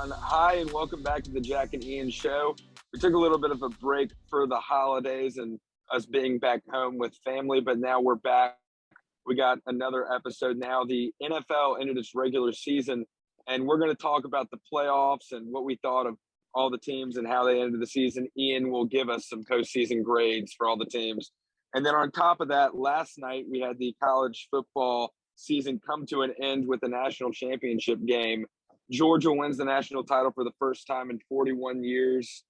everyone. Hi, and welcome back to the Jack and Ian Show. We took a little bit of a break for the holidays and us being back home with family, but now we're back. We got another episode now. The NFL ended its regular season, and we're going to talk about the playoffs and what we thought of all the teams and how they ended the season. Ian will give us some postseason grades for all the teams. And then on top of that, last night we had the college football season come to an end with the national championship game. Georgia wins the national title for the first time in 41 years.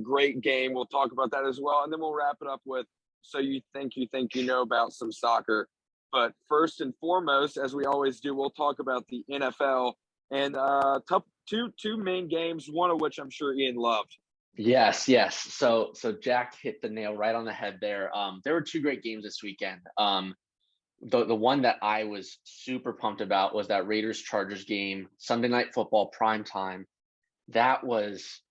Great game. We'll talk about that as well. And then we'll wrap it up with, so you think you know about some soccer. But first and foremost, as we always do, we'll talk about the NFL and two main games, one of which I'm sure Ian loved. Yes. So Jack hit the nail right on the head there. There were two great games this weekend. The one that I was super pumped about was that Raiders-Chargers game, Sunday Night Football, prime time. That was,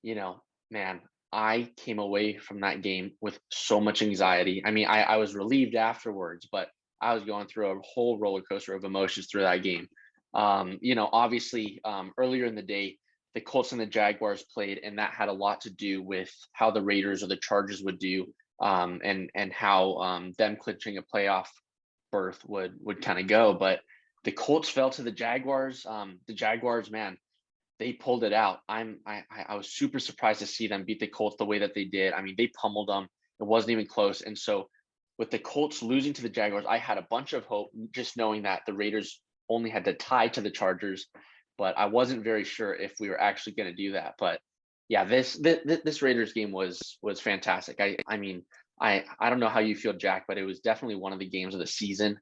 man, I came away from that game with so much anxiety. I mean, I was relieved afterwards, but I was going through a whole roller coaster of emotions through that game. Obviously, earlier in the day, the Colts and the Jaguars played, and that had a lot to do with how the Raiders or the Chargers would do, and how them clinching a playoff berth would kind of go. But the Colts fell to the Jaguars. The Jaguars, man, they pulled it out. I was super surprised to see them beat the Colts the way that they did. I mean, they pummeled them. It wasn't even close. And so with the Colts losing to the Jaguars, I had a bunch of hope just knowing that the Raiders only had to tie to the Chargers, but I wasn't very sure if we were actually going to do that. But yeah, this Raiders game was fantastic. I mean, I don't know how you feel, Jack, but it was definitely one of the games of the season.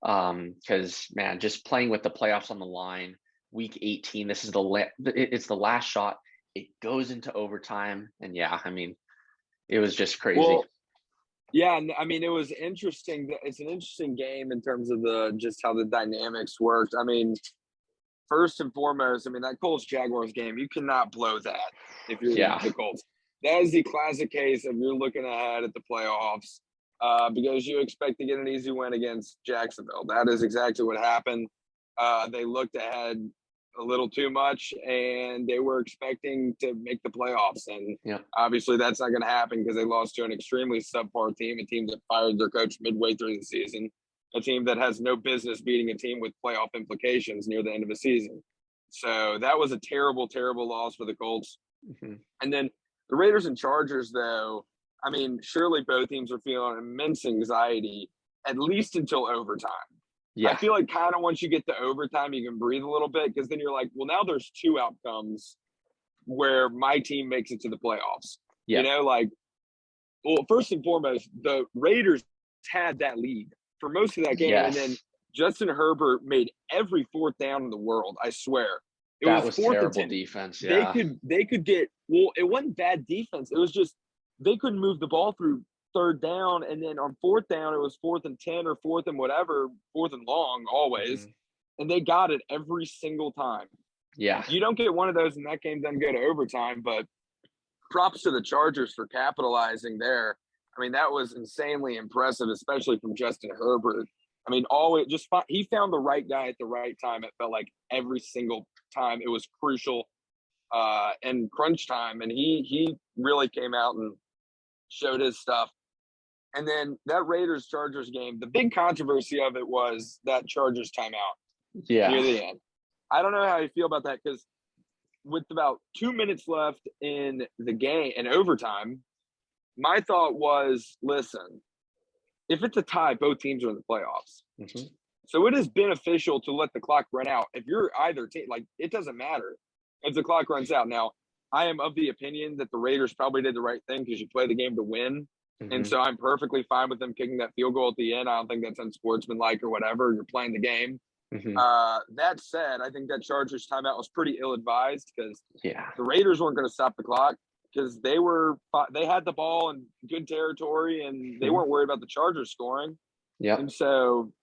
Because man, just playing with the playoffs on the line, week 18, this is it's the last shot. It goes into overtime, and yeah, I mean, it was just crazy. Well, yeah, I mean, it was interesting. It's an interesting game in terms of just how the dynamics worked. I mean, first and foremost, I mean, that Colts Jaguars game, you cannot blow that if you're the Colts. That is the classic case of you're looking ahead at the playoffs because you expect to get an easy win against Jacksonville. That is exactly what happened. They looked ahead a little too much, and they were expecting to make the playoffs. And obviously that's not going to happen because they lost to an extremely subpar team, a team that fired their coach midway through the season, a team that has no business beating a team with playoff implications near the end of the season. So that was a terrible, terrible loss for the Colts. Mm-hmm. And then the Raiders and Chargers, though, I mean, surely both teams are feeling immense anxiety, at least until overtime. Yeah. I feel like kind of once you get to overtime, you can breathe a little bit because then you're like, well, now there's two outcomes where my team makes it to the playoffs. Yeah. First and foremost, the Raiders had that lead for most of that game. Yes. And then Justin Herbert made every fourth down in the world, I swear. That was terrible defense. Yeah. They could get – well, it wasn't bad defense. It was just they couldn't move the ball through third down, and then on fourth down, it was 4th and 10 or 4th and whatever, 4th and long always, and they got it every single time. Yeah. You don't get one of those, and that game doesn't go to overtime, but props to the Chargers for capitalizing there. I mean, that was insanely impressive, especially from Justin Herbert. I mean, he found the right guy at the right time. It felt like every single time it was crucial and crunch time, and he really came out and showed his stuff. And then that Raiders-Chargers game, the big controversy of it was that Chargers timeout near the end. I don't know how you feel about that because with about 2 minutes left in the game, in overtime, my thought was, listen, if it's a tie, both teams are in the playoffs. Mm-hmm. So it is beneficial to let the clock run out. If you're either team, it doesn't matter if the clock runs out. Now, I am of the opinion that the Raiders probably did the right thing because you play the game to win. Mm-hmm. And so I'm perfectly fine with them kicking that field goal at the end. I don't think that's unsportsmanlike or whatever. You're playing the game. Mm-hmm. That said, I think that Chargers timeout was pretty ill-advised because the Raiders weren't going to stop the clock because they had the ball in good territory and they weren't worried about the Chargers scoring. Yeah. And so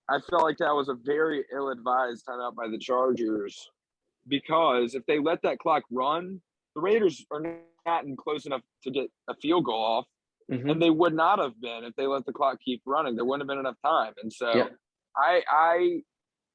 I felt like that was a very ill-advised timeout by the Chargers because if they let that clock run, the Raiders are not close enough to get a field goal off. Mm-hmm. And they would not have been if they let the clock keep running. There wouldn't have been enough time. And so I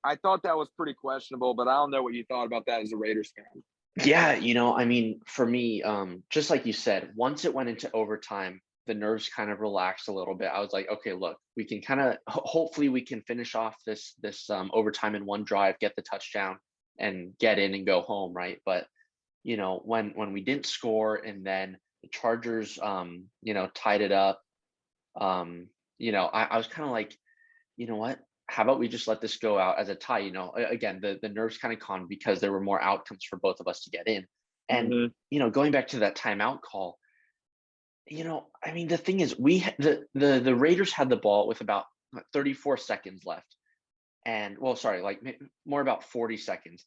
I thought that was pretty questionable, but I don't know what you thought about that as a Raiders fan. Yeah, I mean, for me, just like you said, once it went into overtime, the nerves kind of relaxed a little bit. I was like, okay, look, we can kind of hopefully we can finish off this overtime in one drive, get the touchdown, and get in and go home, right? But when we didn't score and then the Chargers, tied it up, I was kind of like, you know what? How about we just let this go out as a tie? Again, the nerves kind of calmed because there were more outcomes for both of us to get in. And, Mm-hmm. going back to that timeout call, I mean, the thing is, the Raiders had the ball with about 34 seconds left. And, well, sorry, like more about 40 seconds.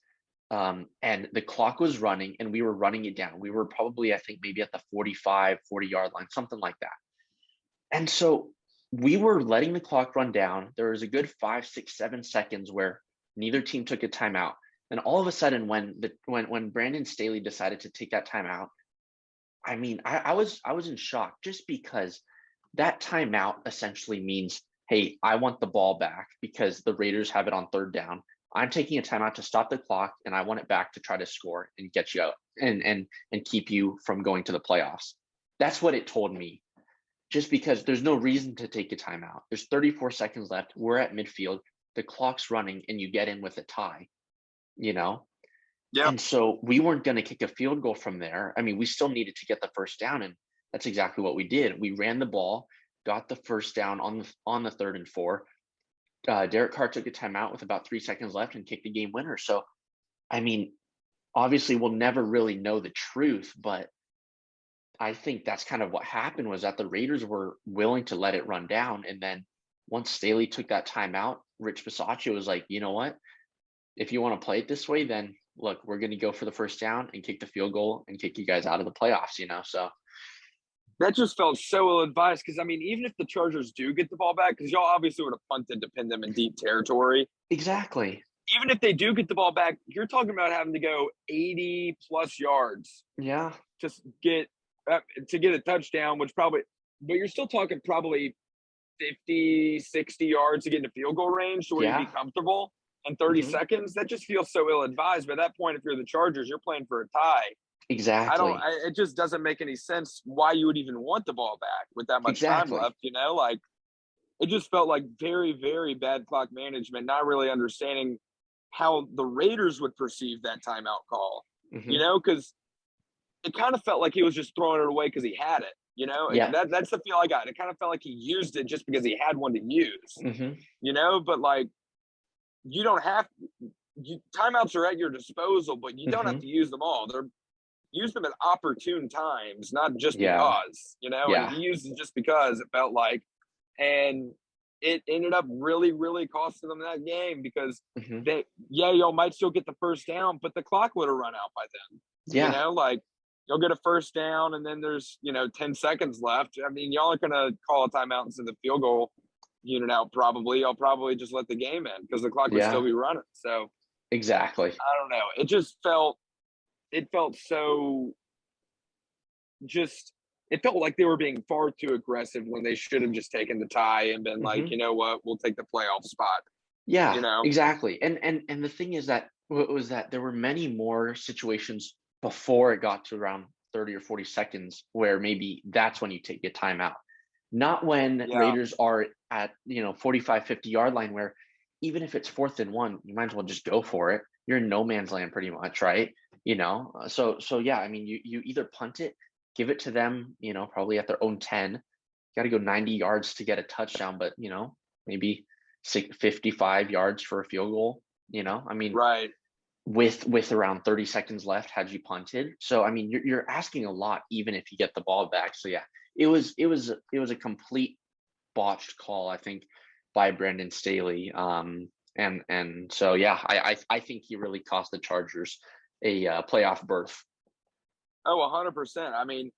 And the clock was running and we were running it down. We were probably, I think, maybe at the 40-yard line, something like that. And so we were letting the clock run down. There was a good 5, 6, 7 seconds where neither team took a timeout. And all of a sudden, when Brandon Staley decided to take that timeout, I mean, I was in shock just because that timeout essentially means, hey, I want the ball back because the Raiders have it on third down. I'm taking a timeout to stop the clock, and I want it back to try to score and get you out and keep you from going to the playoffs. That's what it told me. Just because there's no reason to take a timeout. There's 34 seconds left. We're at midfield. The clock's running, and you get in with a tie. Yep. And so we weren't going to kick a field goal from there. I mean, we still needed to get the first down, and that's exactly what we did. We ran the ball, got the first down on the 3rd and 4. Derek Carr took a timeout with about 3 seconds left and kicked the game winner. So, I mean, obviously we'll never really know the truth, but I think that's kind of what happened was that the Raiders were willing to let it run down. And then once Staley took that timeout, Rich Bisaccia was like, you know what? If you want to play it this way, then look, we're going to go for the first down and kick the field goal and kick you guys out of the playoffs, So that just felt so ill-advised because, I mean, even if the Chargers do get the ball back, because y'all obviously would have punted to pin them in deep territory. Exactly. Even if they do get the ball back, you're talking about having to go 80-plus yards. Yeah. Just get a touchdown, but you're still talking probably 50, 60 yards to get into field goal range to where you'd be comfortable. And 30 seconds, that just feels so ill-advised. By that point, if you're the Chargers, you're playing for a tie. Exactly. It just doesn't make any sense why you would even want the ball back with that much time left, Like, it just felt like very, very bad clock management, not really understanding how the Raiders would perceive that timeout call, because it kind of felt like he was just throwing it away because he had it, Yeah. That's the feel I got. It kind of felt like he used it just because he had one to use, but like, you don't have timeouts are at your disposal, but you don't have to use them all. Use them at opportune times, not just because, and he used it just because it felt like, and it ended up really, really costing them that game because y'all might still get the first down, but the clock would have run out by then. Yeah. Like you'll get a first down and then there's, 10 seconds left. I mean, y'all aren't going to call a timeout and send the field goal unit out probably. Y'all probably just let the game in because the clock would still be running. So exactly. I don't know. It just felt so it felt like they were being far too aggressive when they should have just taken the tie and been like, you know what, we'll take the playoff spot. Yeah, exactly. And the thing is that was that there were many more situations before it got to around 30 or 40 seconds where maybe that's when you take your timeout. Not when Raiders are at, 45, 50-yard line where even if it's 4th and 1, you might as well just go for it. You're in no man's land pretty much, right? So yeah, I mean, you either punt it, give it to them, probably at their own 10, got to go 90 yards to get a touchdown, but maybe 55 yards for a field goal, I mean, right. With around 30 seconds left, had you punted. So, I mean, you're asking a lot, even if you get the ball back. So yeah, it was a complete botched call, I think, by Brandon Staley. And so, yeah, I think he really cost the Chargers a playoff berth. Oh, 100%. I mean,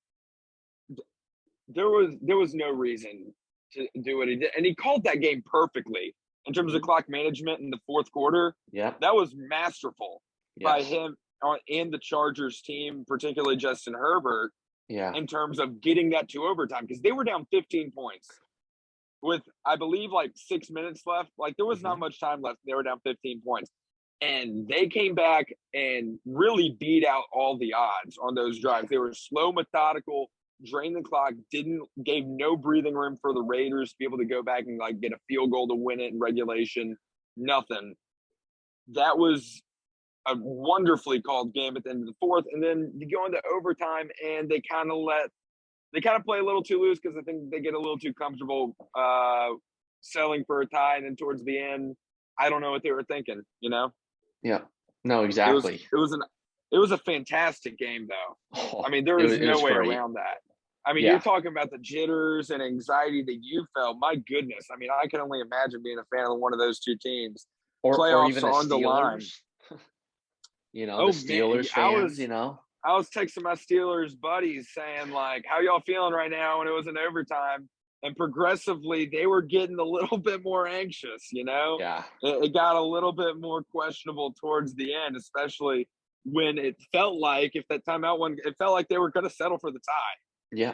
there was no reason to do what he did. And he called that game perfectly in terms of clock management in the fourth quarter. Yeah. That was masterful by him and the Chargers team, particularly Justin Herbert, in terms of getting that to overtime because they were down 15 points. with I believe like 6 minutes left. Like there was not Mhm. much time left. They were down 15 points. And they came back and really beat out all the odds on those drives. They were slow, methodical, drained the clock, gave no breathing room for the Raiders to be able to go back and like get a field goal to win it in regulation. Nothing. That was a wonderfully called game at the end of the fourth. And then you go into overtime and they kind of play a little too loose because I think they get a little too comfortable selling for a tie. And then towards the end, I don't know what they were thinking, you know? Yeah. No, It was exactly. it was an it was a fantastic game though. Oh, I mean, there is it no was way great. around that. I mean, you're Yeah. talking about the jitters and anxiety that you felt. My goodness. I mean, I can only imagine being a fan of one of those two teams. Or Playoffs even the are on the line. Steelers, the Oh man, Steelers fans. I was texting my Steelers buddies saying like, "How y'all feeling right now?" When it was in overtime, and progressively they were getting a little bit more anxious. Yeah. It got a little bit more questionable towards the end, especially when it felt like if that timeout one, it felt like they were going to settle for the tie. Yeah.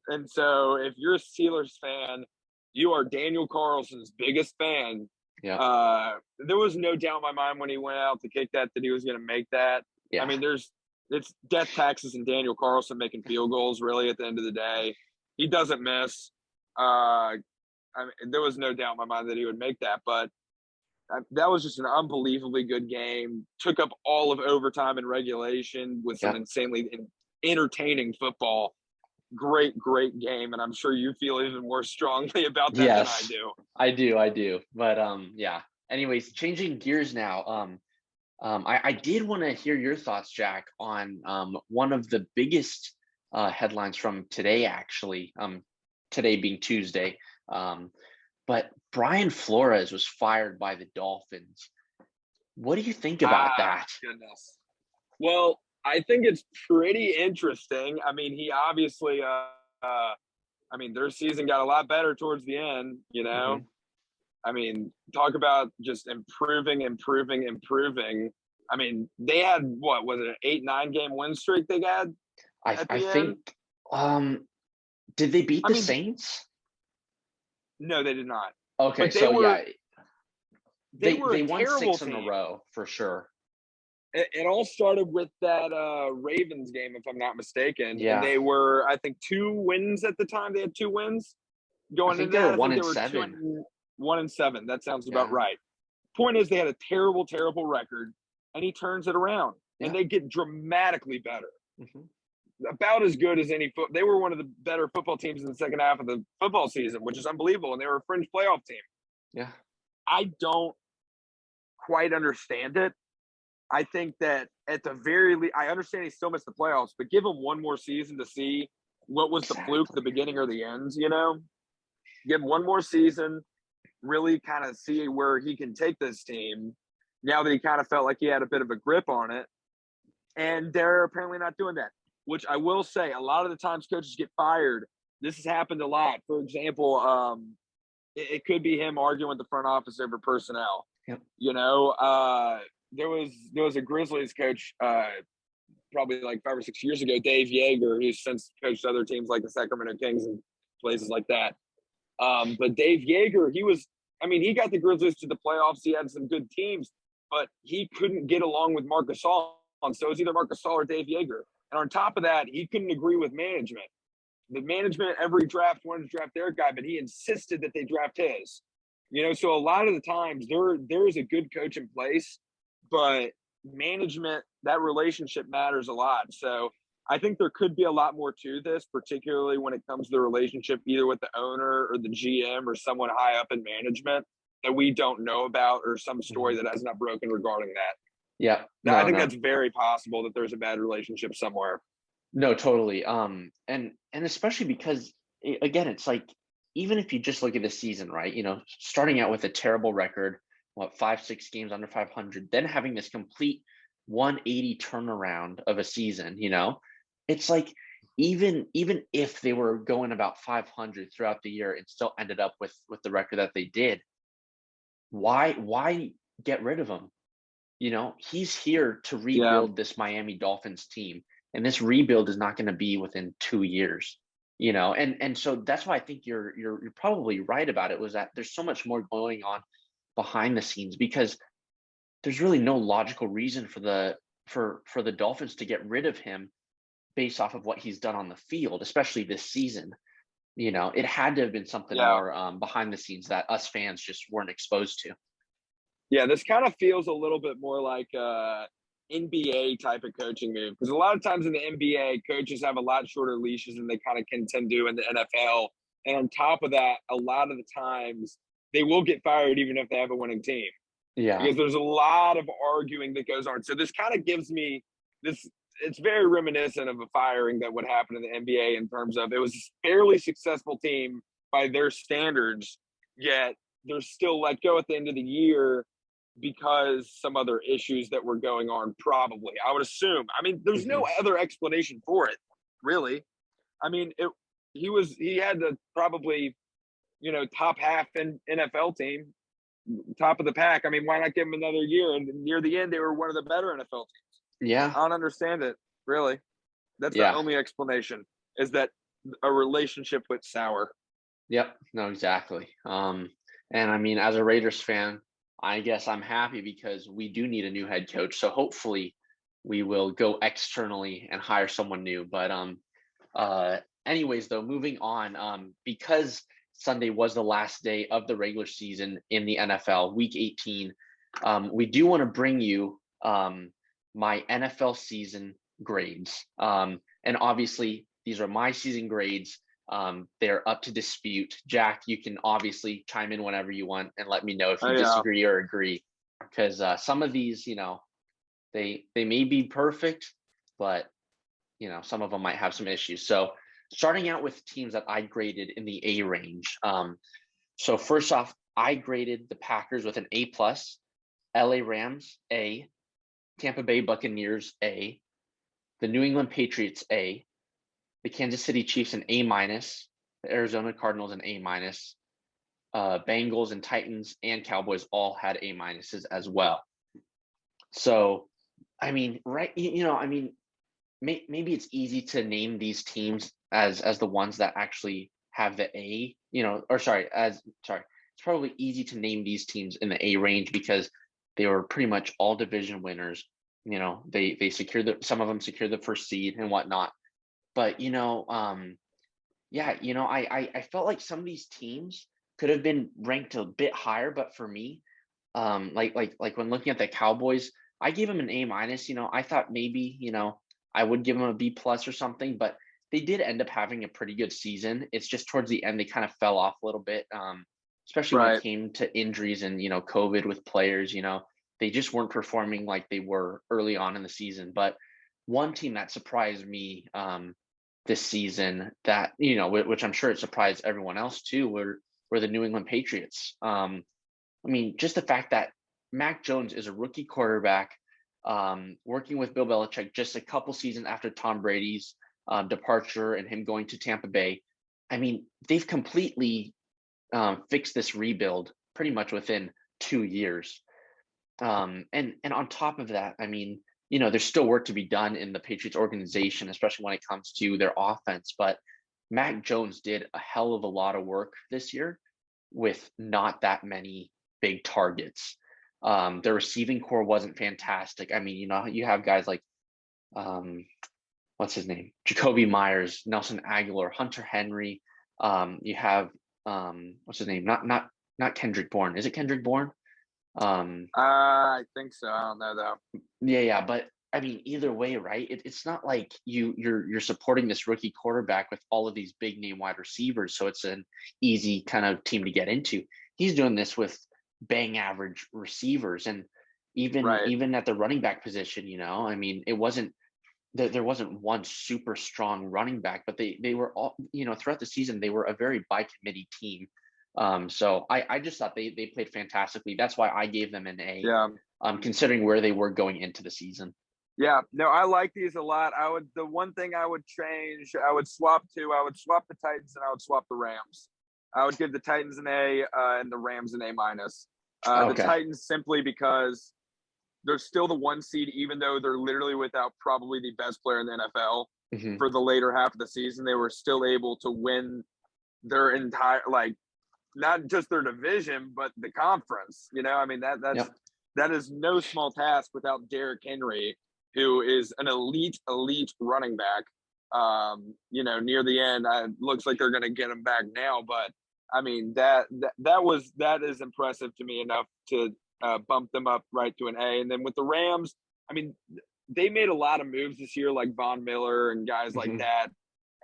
And so if you're a Steelers fan, you are Daniel Carlson's biggest fan. Yeah. There was no doubt in my mind when he went out to kick that he was going to make that. I Yeah. mean, it's death taxes and Daniel Carlson making field goals. Really, at the end of the day, he doesn't miss. I mean, there was no doubt in my mind that he would make that, but that was just an unbelievably good game. Took up all of overtime and regulation with some Yeah. insanely entertaining football. Great, great game, and I'm sure you feel even more strongly about that than I Yes, do. I do. But yeah. Anyways, changing gears now. I did want to hear your thoughts, Jack, on one of the biggest headlines from today, actually. Today being Tuesday. But Brian Flores was fired by the Dolphins. What do you think about that? Goodness. Well, I think it's pretty interesting. I mean, he obviously, I mean, their season got a lot better towards the end, you know? Hmm. I mean, talk about just improving. I mean, they had what was it, an 8-9 game win streak they had at I the end? think did they beat I the mean, Saints? no, they did not. Okay, But so yeah, they were a they won terrible 6 in a team. row for sure. It all started with that Ravens game, if I'm not mistaken. And Yeah. they were, I think, 2 wins at the time. They had 2 wins I going think into they were that. I one think they and were 7. 1-7. That sounds about Yeah. right. Point is, they had a terrible, terrible record, and he turns it around, and Yeah. they get dramatically better. Hmm. About as good as any foot. They were one of the better football teams in the second half of the football season, which is unbelievable. And they were a fringe playoff team. Yeah. I don't quite understand it. I think that at the very least, I understand he still missed the playoffs, but give him one more season to see what was the fluke, the Exactly. beginning or the ends, Give him one more season, really kind of see where he can take this team now that he kind of felt like he had a bit of a grip on it. And they're apparently not doing that, which I will say a lot of the times coaches get fired. This has happened a lot. For example, it could be him arguing with the front office over personnel. Yep. There was a Grizzlies coach probably like 5 or 6 years ago, Dave Yeager, who's since coached other teams like the Sacramento Kings and places like that. But Dave Yeager, he got the Grizzlies to the playoffs. He had some good teams, but he couldn't get along with Marc Gasol. And so it was either Marc Gasol or Dave Yeager. And on top of that, he couldn't agree with management. The management every draft wanted to draft their guy, but he insisted that they draft his. So a lot of the times there is a good coach in place, but management, that relationship matters a lot. So I think there could be a lot more to this, particularly when it comes to the relationship either with the owner or the GM or someone high up in management that we don't know about, or some story that has not broken regarding that. Yeah. I No, think no. that's very possible that there's a bad relationship somewhere. No, totally. And especially because again, it's like even if you just look at the season, right? Starting out with a terrible record, 5, 6 games under 500, then having this complete 180 turnaround of a season, it's like even if they were going about 500 throughout the year and still ended up with the record that they did, why get rid of him? He's here to Yeah. rebuild this Miami Dolphins team. And this rebuild is not going to be within 2 years. And so that's why I think you're probably right about it, was that there's so much more going on behind the scenes, because there's really no logical reason for the Dolphins to get rid of him based off of what he's done on the field, especially this season. It had to have been something Yeah. more behind the scenes that us fans just weren't exposed to. Yeah, this kind of feels a little bit more like NBA type of coaching move, because a lot of times in the NBA, coaches have a lot shorter leashes than they kind of can tend to do in the NFL. And on top of that, a lot of the times they will get fired even if they have a winning team, Yeah. because there's a lot of arguing that goes on. So this kind of gives me this. It's very reminiscent of a firing that would happen in the NBA, in terms of it was a fairly successful team by their standards, yet they're still let go at the end of the year because some other issues that were going on, probably, I would assume. I mean, there's no other explanation for it, really. I mean, he had the probably, top half in NFL team, top of the pack. I mean, why not give him another year? And near the end, they were one of the better NFL teams. Yeah. I don't understand it, really. That's the Yeah. only explanation, is that a relationship went sour. Yep. No, exactly. And I mean, as a Raiders fan, I guess I'm happy, because we do need a new head coach. So hopefully we will go externally and hire someone new. But anyways, though, moving on, because Sunday was the last day of the regular season in the NFL, week 18, we do want to bring you my NFL season grades. And obviously these are my season grades. They're up to dispute. Jack, you can obviously chime in whenever you want and let me know if you disagree or agree, because some of these, they may be perfect, but some of them might have some issues. So starting out with teams that I graded in the A range. So first off, I graded the Packers with an A plus, LA Rams A, Tampa Bay Buccaneers A, the New England Patriots A, the Kansas City Chiefs an A minus, the Arizona Cardinals an A minus, Bengals and Titans and Cowboys all had A minuses as well. So, I mean, right, maybe it's easy to name these teams as the ones that actually have the A, it's probably easy to name these teams in the A range, because they were pretty much all division winners. They secured some of them secured the first seed and whatnot. But I felt like some of these teams could have been ranked a bit higher. But for me, like when looking at the Cowboys, I gave them an A minus. I thought maybe I would give them a B plus or something, but they did end up having a pretty good season. It's just towards the end they kind of fell off a little bit, especially when it came to injuries and COVID with players. They just weren't performing like they were early on in the season. But one team that surprised me this season, that which I'm sure it surprised everyone else too, were the New England Patriots. I mean, just the fact that Mac Jones is a rookie quarterback, working with Bill Belichick just a couple seasons after Tom Brady's departure and him going to Tampa Bay. I mean, they've completely fixed this rebuild pretty much within 2 years. And on top of that, I mean, there's still work to be done in the Patriots organization, especially when it comes to their offense. But Mac Jones did a hell of a lot of work this year with not that many big targets. The receiving core wasn't fantastic. I mean, you have guys like, what's his name? Jacoby Myers, Nelson Aguilar, Hunter Henry. You have, what's his name? Not Kendrick Bourne. Is it Kendrick Bourne? I think so. I don't know though. Yeah. But I mean, either way, right? It's not like you're supporting this rookie quarterback with all of these big name wide receivers, so it's an easy kind of team to get into. He's doing this with bang average receivers, and even at the running back position, I mean, it wasn't there wasn't one super strong running back, but they were all, throughout the season, they were a very by committee team. So I just thought they played fantastically. That's why I gave them an A. Yeah. Considering where they were going into the season. Yeah, no, I like these a lot. The one thing I would change, I would swap the Titans and I would swap the Rams. I would give the Titans an A and the Rams an A minus. The Titans simply because they're still the 1 seed, even though they're literally without probably the best player in the NFL. Mhm. for the later half of the season, they were still able to win their entire, like, not just their division, but the conference. I mean, Yep. that is no small task without Derrick Henry, who is an elite running back. Near the end, it looks like they're going to get him back now, but I mean that is impressive to me enough to bump them up right to an A. And then with the Rams, I mean, they made a lot of moves this year, like Von Miller and guys like Mhm. that.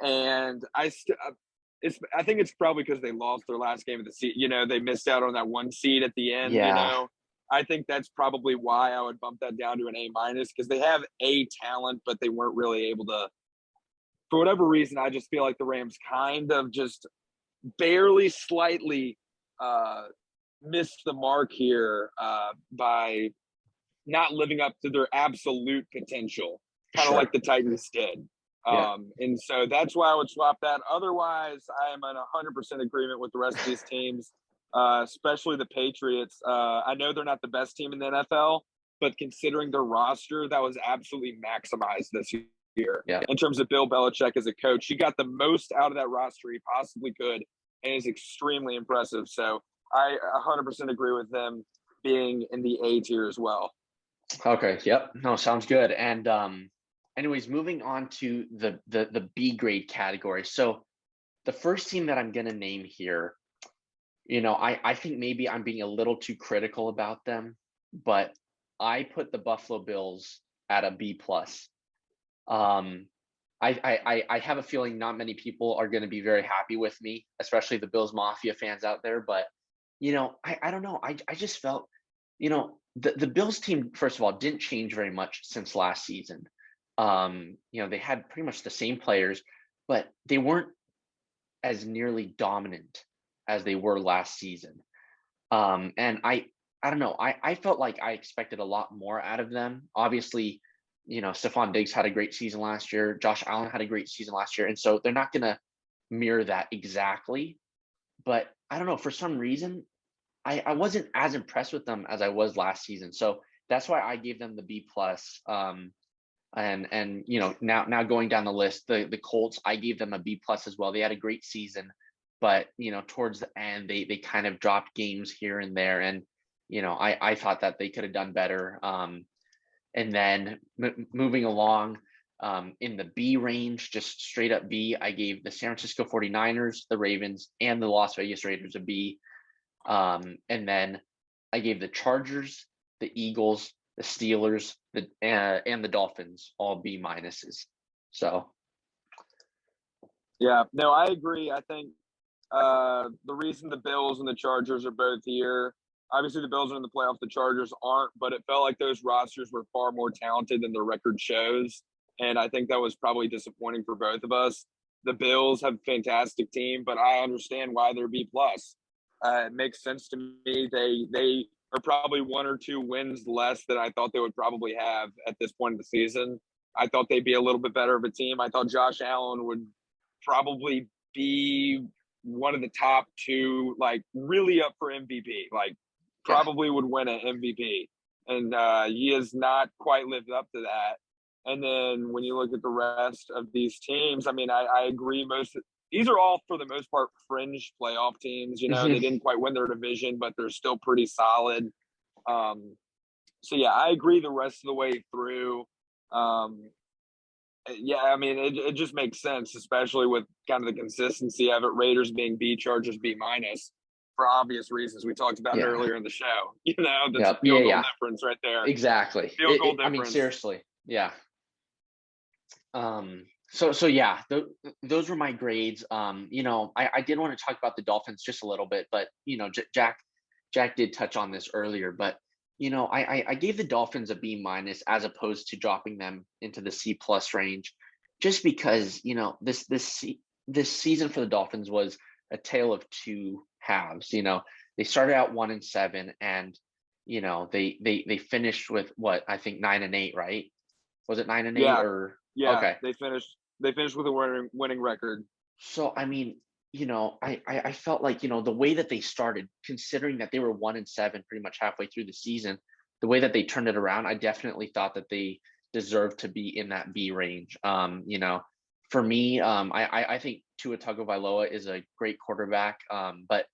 And I think it's probably because they lost their last game of the season. They missed out on that one seed at the end. Yeah. I think that's probably why I would bump that down to an A minus, because they have a talent, but they weren't really able to. For whatever reason, I just feel like the Rams kind of just barely, slightly missed the mark here by not living up to their absolute potential, kind of Sure. like the Titans did. Yeah. And so that's why I would swap that. Otherwise, I am in 100% agreement with the rest of these teams, especially the Patriots. I know they're not the best team in the NFL, but considering their roster, that was absolutely maximized this year. Yeah. In terms of Bill Belichick as a coach, he got the most out of that roster he possibly could, and is extremely impressive. So I 100% agree with them being in the A tier as well. Okay. Yep. No, sounds good. And anyways, moving on to the B grade category. So the first team that I'm gonna name here, I think maybe I'm being a little too critical about them, but I put the Buffalo Bills at a B plus. Um, I have a feeling not many people are going to be very happy with me, especially the Bills Mafia fans out there. But I don't know. I just felt, the Bills team, first of all, didn't change very much since last season. They had pretty much the same players, but they weren't as nearly dominant as they were last season. And I don't know. I felt like I expected a lot more out of them. Obviously, Stephon Diggs had a great season last year. Josh Allen had a great season last year. And so they're not going to mirror that exactly. But I don't know. For some reason, I wasn't as impressed with them as I was last season. So that's why I gave them the B plus. And now going down the list, the Colts, I gave them a B plus as well. They had a great season, but towards the end, they kind of dropped games here and there, and I thought that they could have done better. And then moving along, in the B range, just straight up B, I gave the San Francisco 49ers, the Ravens, and the Las Vegas Raiders a B. And then I gave the Chargers, the Eagles, the Steelers, and the Dolphins all B minuses. So Yeah, no, I agree. I think the reason the Bills and the Chargers are both here, obviously the Bills are in the playoffs, the Chargers aren't, but it felt like those rosters were far more talented than their record shows. And I think that was probably disappointing for both of us. The Bills have a fantastic team, but I understand why they're B plus. It makes sense to me. They are probably one or two wins less than I thought they would probably have at this point in the season. I thought they'd be a little bit better of a team. I thought Josh Allen would probably be one of the top two, like really up for MVP, like yeah, probably would win an MVP. And he has not quite lived up to that. And then when you look at the rest of these teams, I mean, I agree. These are all, for the most part, fringe playoff teams. They didn't quite win their division, but they're still pretty solid. So yeah, I agree the rest of the way through. Yeah, I mean, it just makes sense, especially with kind of the consistency of it. Raiders being B, Chargers B minus, for obvious reasons. We talked about it yeah, earlier in the show. That's yeah, a yeah, field goal yeah. difference right there. Exactly. Field goal I mean, difference. seriously, yeah. So yeah, those were my grades. I did want to talk about the Dolphins just a little bit, but Jack did touch on this earlier, but I gave the Dolphins a B minus as opposed to dropping them into the C plus range, just because this season for the Dolphins was a tale of two halves. They started out 1-7, and they finished with what, I think 9-8, right? Was it 9-8 Yeah, or yeah. okay? They finished with a winning record. So I mean, I felt like the way that they started, considering that they were 1-7 pretty much halfway through the season, the way that they turned it around, I definitely thought that they deserved to be in that B range. For me, I think Tua Tagovailoa is a great quarterback, but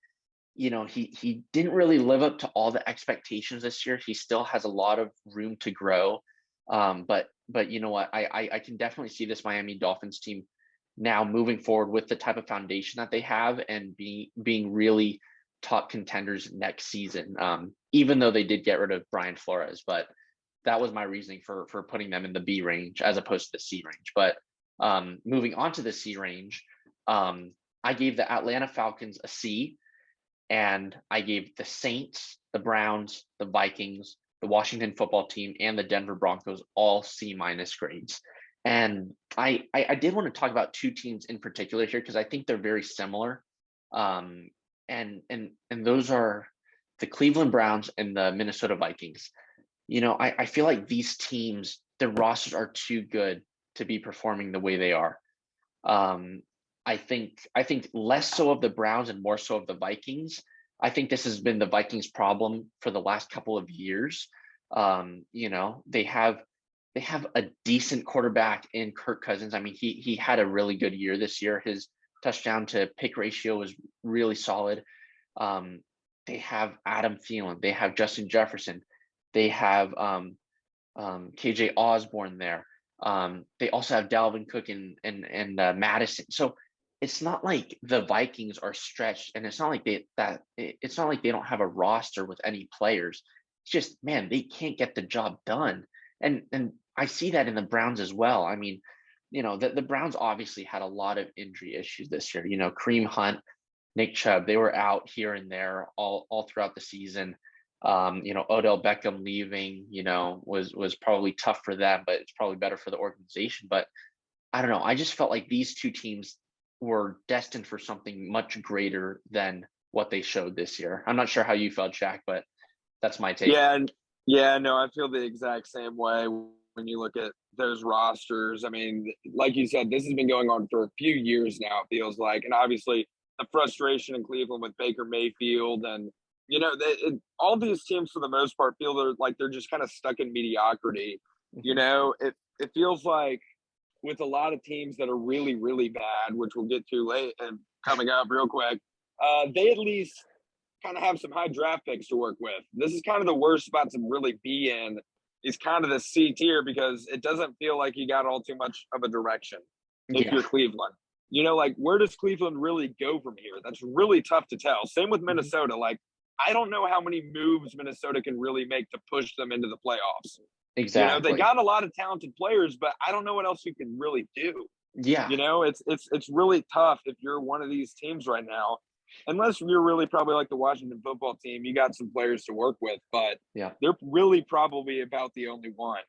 he didn't really live up to all the expectations this year. He still has a lot of room to grow. But you know what? I can definitely see this Miami Dolphins team now moving forward with the type of foundation that they have and being really top contenders next season. Even though they did get rid of Brian Flores, but that was my reasoning for putting them in the B range as opposed to the C range. But moving on to the C range, I gave the Atlanta Falcons a C, and I gave the Saints, the Browns, the Vikings, the Washington football team, and the Denver Broncos all C minus grades. And I did want to talk about two teams in particular here because I think they're very similar. And those are the Cleveland Browns and the Minnesota Vikings. I feel like these teams, their rosters are too good to be performing the way they are. I think less so of the Browns and more so of the Vikings. I think this has been the Vikings' problem for the last couple of years. They have a decent quarterback in Kirk Cousins. I mean, he had a really good year this year. His touchdown to pick ratio was really solid. They have Adam Thielen. They have Justin Jefferson. They have KJ Osborne there. They also have Dalvin Cook and Madison. So it's not like the Vikings are stretched, and it's not like they don't have a roster with any players. It's just, man, they can't get the job done. And I see that in the Browns as well. I mean, the Browns obviously had a lot of injury issues this year. Kareem Hunt, Nick Chubb, they were out here and there all throughout the season. Odell Beckham leaving, was probably tough for them, but it's probably better for the organization. But I don't know. I just felt like these two teams were destined for something much greater than what they showed this year. I'm not sure how you felt, Jack, but that's my take. Yeah, no, I feel the exact same way when you look at those rosters. I mean, like you said, this has been going on for a few years now, it feels like. And obviously the frustration in Cleveland with Baker Mayfield and all these teams for the most part feel they're just kind of stuck in mediocrity. It feels like with a lot of teams that are really, really bad, which we'll get to late and coming up real quick, they at least kind of have some high draft picks to work with. This is kind of the worst spot to really be in, is kind of the C tier, because it doesn't feel like you got all too much of a direction if you're Cleveland. Where does Cleveland really go from here? That's really tough to tell. Same with Minnesota. I don't know how many moves Minnesota can really make to push them into the playoffs. Exactly. They got a lot of talented players, but I don't know what else you can really do. Yeah. It's really tough if you're one of these teams right now, unless you're really probably like the Washington football team. You got some players to work with, but they're really probably about the only one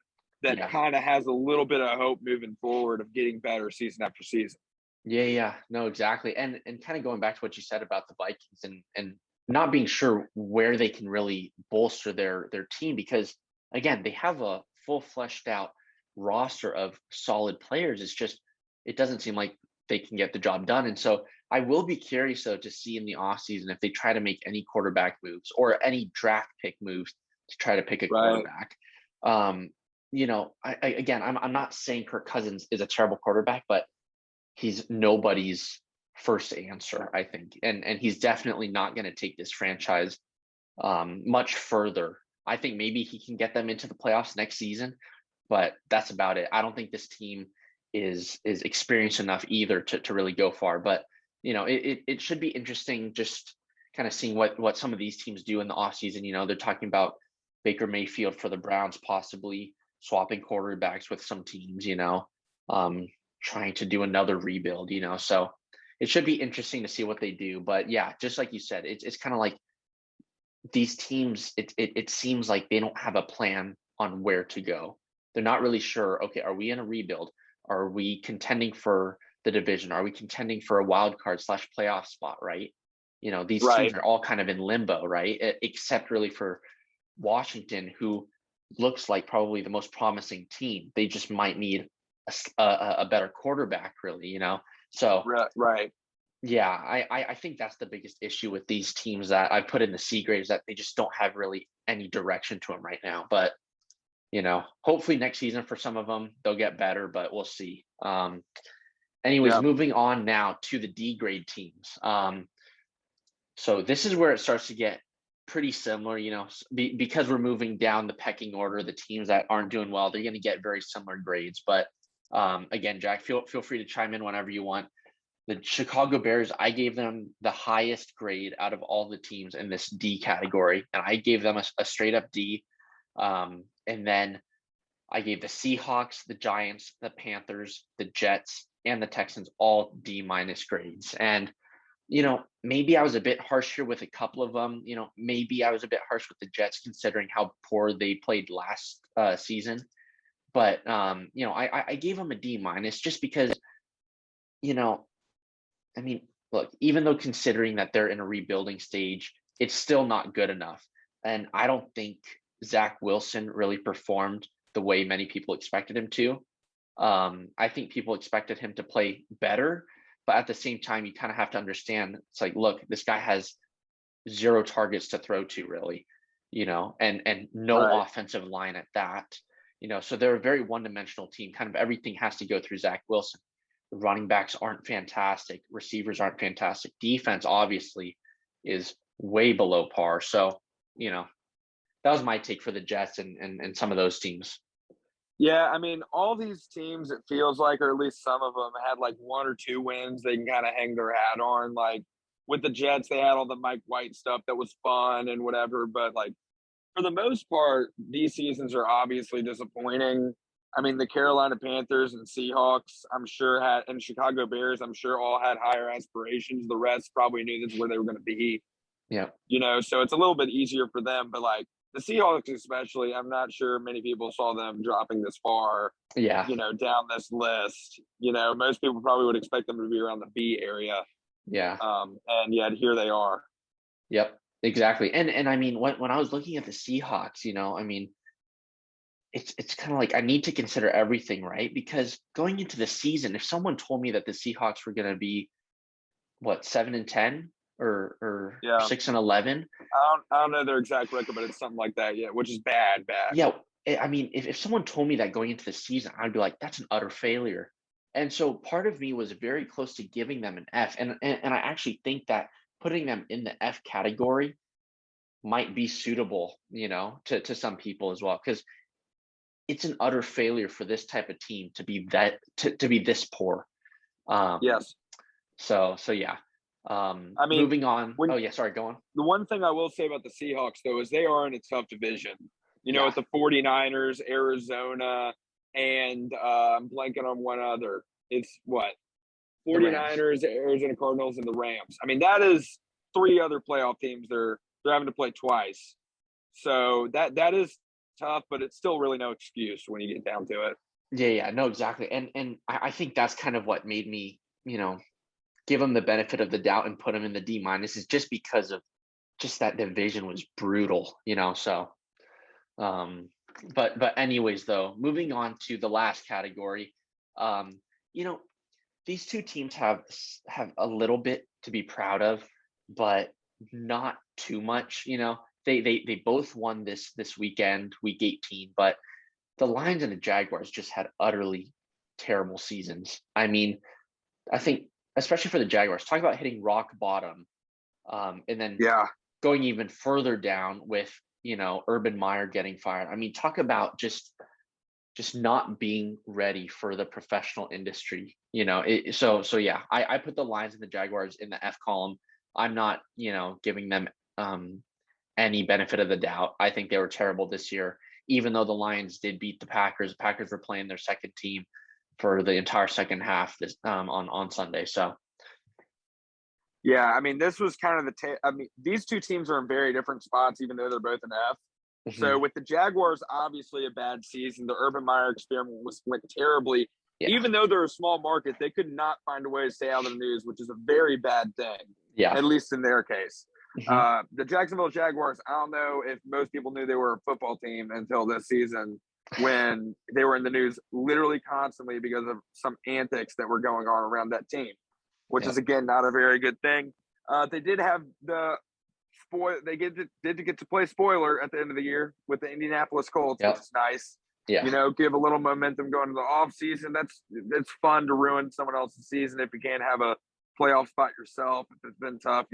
that kind of has a little bit of hope moving forward of getting better season after season. Yeah. No, exactly. And kind of going back to what you said about the Vikings and not being sure where they can really bolster their team, because again, they have a full fleshed out roster of solid players. It's just, it doesn't seem like they can get the job done. And so I will be curious though to see in the offseason if they try to make any quarterback moves or any draft pick moves to try to pick a quarterback. I'm not saying Kirk Cousins is a terrible quarterback, but he's nobody's first answer, I think. And he's definitely not going to take this franchise much further. I think maybe he can get them into the playoffs next season, but that's about it. I don't think this team is experienced enough either to really go far. But it should be interesting just kind of seeing what some of these teams do in the offseason. They're talking about Baker Mayfield for the Browns possibly swapping quarterbacks with some teams, trying to do another rebuild, so it should be interesting to see what they do. But yeah, just like you said, it's kind of like these teams, it seems like they don't have a plan on where to go. They're not really sure, okay, are we in a rebuild? Are we contending for the division? Are we contending for a wild card / playoff spot, right? These teams are all kind of in limbo, right? Except really for Washington, who looks like probably the most promising team. They just might need a better quarterback, really, So right. Yeah, I think that's the biggest issue with these teams that I put in the C grade, is that they just don't have really any direction to them right now. But hopefully next season for some of them they'll get better, but we'll see. Anyways, Yeah. moving on now to the D grade teams. So this is where it starts to get pretty similar, because we're moving down the pecking order. The teams that aren't doing well, they're going to get very similar grades. But again, Jack, feel free to chime in whenever you want. The Chicago Bears, I gave them the highest grade out of all the teams in this D category, and I gave them a straight up D. And then I gave the Seahawks, the Giants, the Panthers, the Jets, and the Texans all D minus grades. And maybe I was a bit harsh here with a couple of them. Maybe I was a bit harsh with the Jets considering how poor they played last season. But I gave them a D minus just because, look, even though considering that they're in a rebuilding stage, it's still not good enough. And I don't think Zach Wilson really performed the way many people expected him to. I think people expected him to play better, but at the same time, you kind of have to understand, it's like, look, this guy has 0 targets to throw to really, and no Right. offensive line at that, so they're a very one-dimensional team. Kind of everything has to go through Zach Wilson. The running backs aren't fantastic. Receivers aren't fantastic. Defense obviously is way below par. So, that was my take for the Jets and some of those teams. Yeah, I mean, all these teams, it feels like, or at least some of them, had like 1 or 2 wins they can kind of hang their hat on. Like with the Jets, they had all the Mike White stuff that was fun and whatever. But like for the most part, these seasons are obviously disappointing. I mean, the Carolina Panthers and Seahawks, I'm sure and Chicago Bears, I'm sure all had higher aspirations. The rest probably knew this is where they were going to be. Yeah. So it's a little bit easier for them. But like the Seahawks, especially, I'm not sure many people saw them dropping this far. Yeah. Down this list. Most people probably would expect them to be around the B area. Yeah. And yet here they are. Yep. Exactly. And I mean, when I was looking at the Seahawks, it's kind of like I need to consider everything, right? Because going into the season, if someone told me that the Seahawks were going to be 7-10 or Yeah. 6-11, I don't know their exact record, but it's something like that. Yeah, which is bad. Yeah, I mean, if someone told me that going into the season, I'd be like, that's an utter failure. And so part of me was very close to giving them an F, and I actually think that putting them in the F category might be suitable, to some people as well, because it's an utter failure for this type of team to be to be this poor. Yes. So yeah. I mean, moving on. Sorry, go on. The one thing I will say about the Seahawks, though, is they are in a tough division. With the 49ers, Arizona, and I'm blanking on one other. It's what? 49ers, Arizona Cardinals, and the Rams. I mean, that is 3 other playoff teams they're having to play twice. So that is tough, but it's still really no excuse when you get down to it. Yeah, no, exactly. And I think that's kind of what made me, give them the benefit of the doubt and put them in the D minus, is just because of just that division was brutal, so but anyways, though, moving on to the last category, these 2 teams have a little bit to be proud of, but not too much. They both won this weekend, week 18, but the Lions and the Jaguars just had utterly terrible seasons. I mean, I think especially for the Jaguars, talk about hitting rock bottom, and then going even further down with Urban Meyer getting fired. I mean, talk about just not being ready for the professional industry. So yeah, I put the Lions and the Jaguars in the F column. I'm not giving them any benefit of the doubt. I think they were terrible this year, even though the Lions did beat the Packers. The Packers were playing their second team for the entire second half this on Sunday. So yeah, I mean, this was kind of these 2 teams are in very different spots, even though they're both in F. Mm-hmm. So with the Jaguars, obviously a bad season. The Urban Meyer experiment went terribly. Yeah. Even though they're a small market, they could not find a way to stay out of the news, which is a very bad thing. Yeah, at least in their case. Mm-hmm. The Jacksonville Jaguars, I don't know if most people knew they were a football team until this season, when they were in the news literally constantly because of some antics that were going on around that team, which is, again, not a very good thing. They did have they did get to play spoiler at the end of the year with the Indianapolis Colts, which is nice. Yeah. Give a little momentum going to the off season. It's fun to ruin someone else's season if you can't have a playoff spot yourself. If it's been tough,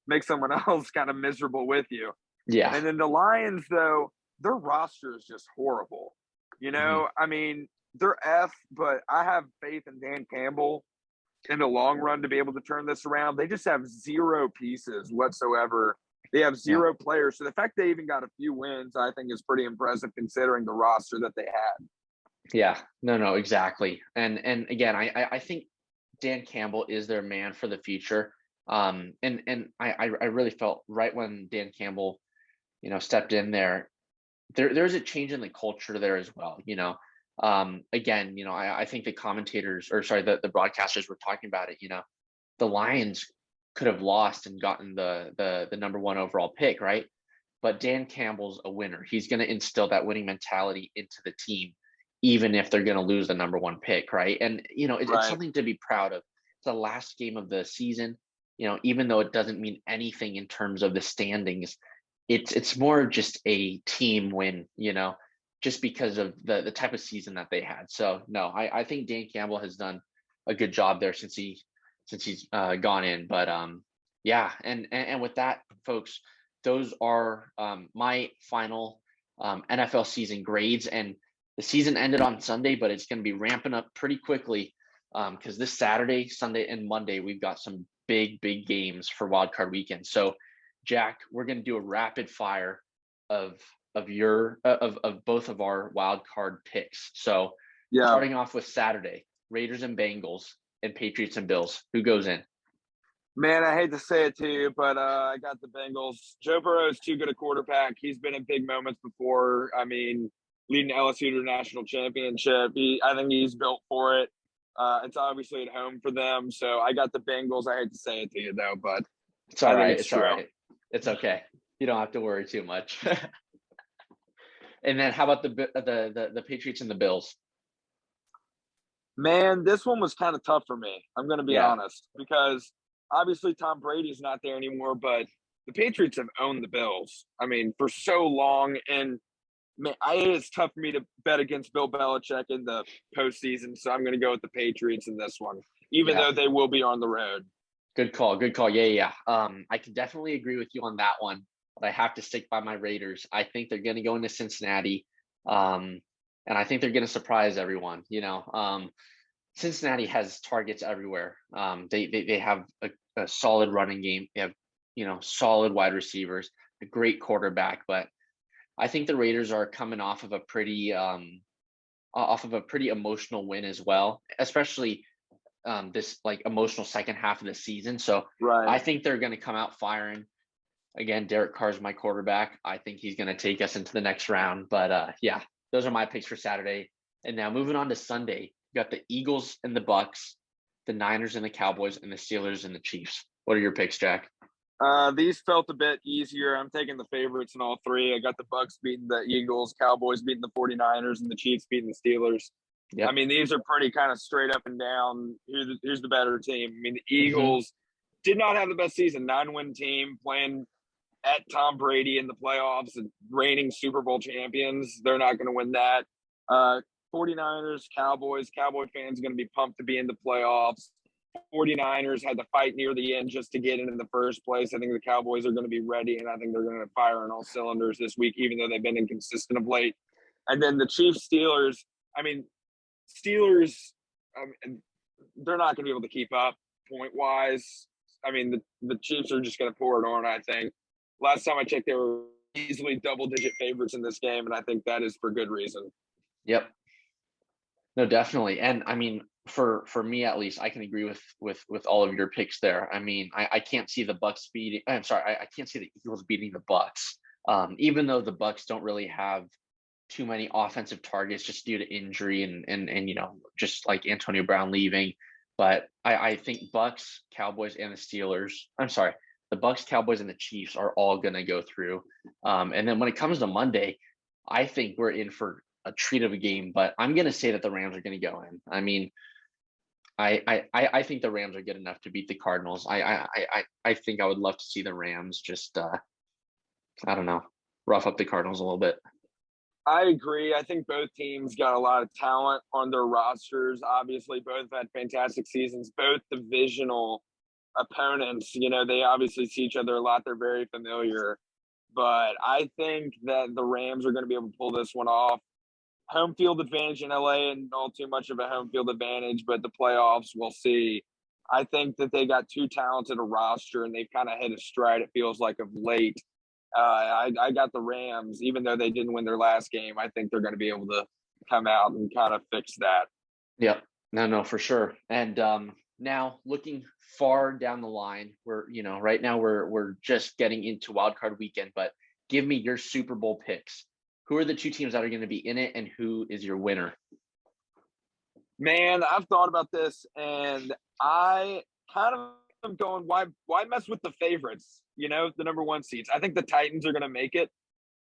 make someone else kind of miserable with you. Yeah. And then the Lions, though, their roster is just horrible. Mhm. I mean, they're but I have faith in Dan Campbell in the long run to be able to turn this around. They just have zero pieces whatsoever. They have Yeah. zero players. So the fact they even got a few wins, I think, is pretty impressive considering the roster that they had. Yeah. No, exactly. And again, I think Dan Campbell is their man for the future. And I really felt right when Dan Campbell, stepped in there, there's a change in the culture there as well. Again, I think the commentators, or sorry, the broadcasters were talking about it. The Lions could have lost and gotten the number one overall pick, right? But Dan Campbell's a winner. He's going to instill that winning mentality into the team, even if they're going to lose the number one pick, right? And it's Right. something to be proud of. It's the last game of the season. Even though it doesn't mean anything in terms of the standings, it's more just a team win, just because of the type of season that they had. So no, I think Dan Campbell has done a good job there since he's gone in. But yeah, and with that, folks, those are my final NFL season grades. And the season ended on Sunday, but it's going to be ramping up pretty quickly because this Saturday, Sunday, and Monday we've got some big games for Wildcard weekend. So Jack, we're going to do a rapid fire of both of our wild card picks. So Yeah. starting off with Saturday, Raiders and Bengals and Patriots and Bills. Who goes in? Man, I hate to say it to you, but I got the Bengals. Joe Burrow is too good a quarterback. He's been in big moments before. I mean, leading LSU to a national championship. I think he's built for it. It's obviously at home for them. So I got the Bengals. I hate to say it to you, though, but It's all I think right. it's It's all true. right. It's okay. You don't have to worry too much. And then how about the Patriots and the Bills? Man, this one was kind of tough for me. I'm going to be Yeah. honest, because obviously Tom Brady's not there anymore, but the Patriots have owned the Bills. I mean, for so long. And man, it's tough for me to bet against Bill Belichick in the postseason. So I'm going to go with the Patriots in this one, even Yeah. though they will be on the road. Good call. Good call. Yeah. I can definitely agree with you on that one, but I have to stick by my Raiders. I think they're going to go into Cincinnati, and I think they're going to surprise everyone. Cincinnati has targets everywhere. They have a solid running game. They have solid wide receivers, a great quarterback, but I think the Raiders are coming off of a pretty emotional win as well, especially this like emotional second half of the season. So I Right. think they're going to come out firing. Again, Derek Carr's my quarterback. I think he's going to take us into the next round. But yeah, those are my picks for Saturday. And now moving on to Sunday, you got the Eagles and the Bucks, the Niners and the Cowboys, and the Steelers and the Chiefs. What are your picks, Jack? These felt a bit easier. I'm taking the favorites in all three. I got the Bucks beating the Eagles, Cowboys beating the 49ers, and the Chiefs beating the Steelers. I Yep. mean, these are pretty kind of straight up and down. Here's the better team. I mean, the Hmm. Eagles did not have the best season. 9-win team playing at Tom Brady in the playoffs and reigning Super Bowl champions. They're not going to win that. Uh, 49ers, Cowboys. Cowboy fans are going to be pumped to be in the playoffs. 49ers had to fight near the end just to get in the first place. I think the Cowboys are going to be ready, and I think they're going to fire on all cylinders this week, even though they've been inconsistent of late. And then the Chiefs, Steelers. I mean, Steelers, they're not going to be able to keep up point wise. I mean, the Chiefs are just going to pour it on, I think. Last time I checked, they were easily double digit favorites in this game, and I think that is for good reason. Yep. No, definitely. And I mean, for me at least, I can agree with all of your picks there. I mean, I can't see the Bucks beating. I'm sorry, I can't see the Eagles beating the Bucks. Even though the Bucks don't really have too many offensive targets just due to injury and just like Antonio Brown leaving. But I think Bucks, Cowboys, and the Steelers. I'm sorry, the Bucks, Cowboys, and the Chiefs are all gonna go through. And then when it comes to Monday, I think we're in for a treat of a game. But I'm gonna say that the Rams are gonna go in. I mean, I think the Rams are good enough to beat the Cardinals. I think I would love to see the Rams just I don't know, rough up the Cardinals a little bit. I agree. I think both teams got a lot of talent on their rosters. Obviously, both had fantastic seasons, both divisional opponents. They obviously see each other a lot. They're very familiar. But I think that the Rams are going to be able to pull this one off. Home field advantage in LA and not too much of a home field advantage, but the playoffs, we'll see. I think that they got too talented a roster and they've kind of hit a stride, it feels like, of late. I got the Rams, even though they didn't win their last game. I think they're going to be able to come out and kind of fix that. Yep. No, for sure. And now looking far down the line, right now we're just getting into wildcard weekend, but give me your Super Bowl picks. Who are the two teams that are going to be in it, and who is your winner? Man, I've thought about this, and I kind of am going, why mess with the favorites? The number one seeds. I think the Titans are going to make it.